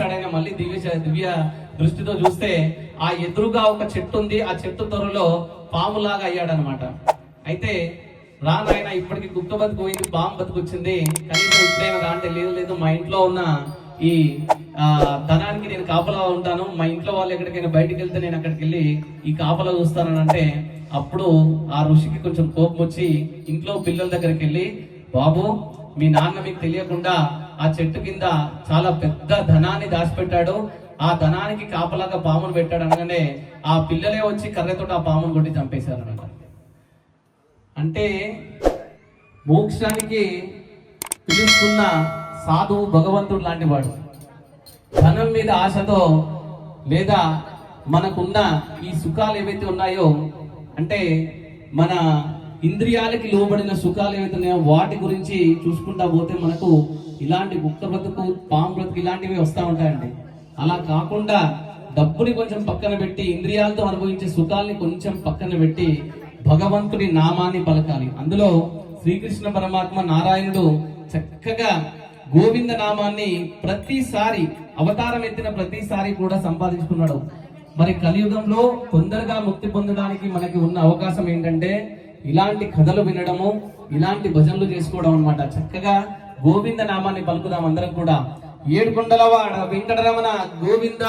చేస్తాడైనా మళ్ళీ దివ్య దృష్టితో చూస్తే ఆ ఎదురుగా ఒక చెట్టు ఉంది, ఆ చెట్టు త్వరలో పాములాగా అయ్యాడనమాట. అయితే రానాయన ఇప్పటికి కుక్క బతుకు పోయింది, పాము బతుకు వచ్చింది, కనీసం ఇప్పుడైనా రా అంటే లేదు మా ఇంట్లో ఉన్న ఈ ధనానికి నేను కాపలా ఉంటాను, మా ఇంట్లో వాళ్ళు ఎక్కడికైనా బయటికి వెళ్తే నేను అక్కడికి వెళ్ళి ఈ కాపలా చూస్తానని అంటే, అప్పుడు ఆ ఋషికి కొంచెం కోపం వచ్చి ఇంట్లో పిల్లల దగ్గరికి వెళ్ళి, బాబు మీ నాన్న మీకు తెలియకుండా ఆ చెట్టు కింద చాలా పెద్ద ధనాన్ని దాచిపెట్టాడు, ఆ ధనానికి కాపలాగా పామును పెట్టాడు అనగానే ఆ పిల్లలే వచ్చి కర్రతో ఆ పామును కొట్టి చంపేశారు అనమాట. అంటే మోక్షానికి పిలుస్తున్న సాధువు భగవంతుడు లాంటి వాడు. ధనం మీద ఆశతో లేదా మనకున్న ఈ సుఖాలు ఏవైతే ఉన్నాయో, అంటే మన ఇంద్రియాలకి లోబడిన సుఖాలు ఏవైతే ఉన్నాయో వాటి గురించి చూసుకుంటా పోతే మనకు ఇలాంటి కుక్క బ్రతుకు, పాము బ్రతుకు ఇలాంటివి వస్తూ ఉంటాయండి. అలా కాకుండా డబ్బుని కొంచెం పక్కన పెట్టి, ఇంద్రియాలతో అనుభవించే సుఖాల్ని కొంచెం పక్కన పెట్టి భగవంతుడి నామాన్ని పలకాలి. అందులో శ్రీకృష్ణ పరమాత్మ నారాయణుడు చక్కగా గోవింద నామాన్ని ప్రతిసారి అవతారం ఎత్తిన ప్రతిసారి కూడా సంపాదించుకున్నాడు. మరి కలియుగంలో తొందరగా ముక్తి పొందడానికి మనకి ఉన్న అవకాశం ఏంటంటే ఇలాంటి కథలు వినడము, ఇలాంటి భజనలు చేసుకోవడం అన్నమాట. చక్కగా గోవింద నామాన్ని పలుకుదాం అందరం కూడా. ఏడుకొండలవాడ వెంకటరమణ గోవింద.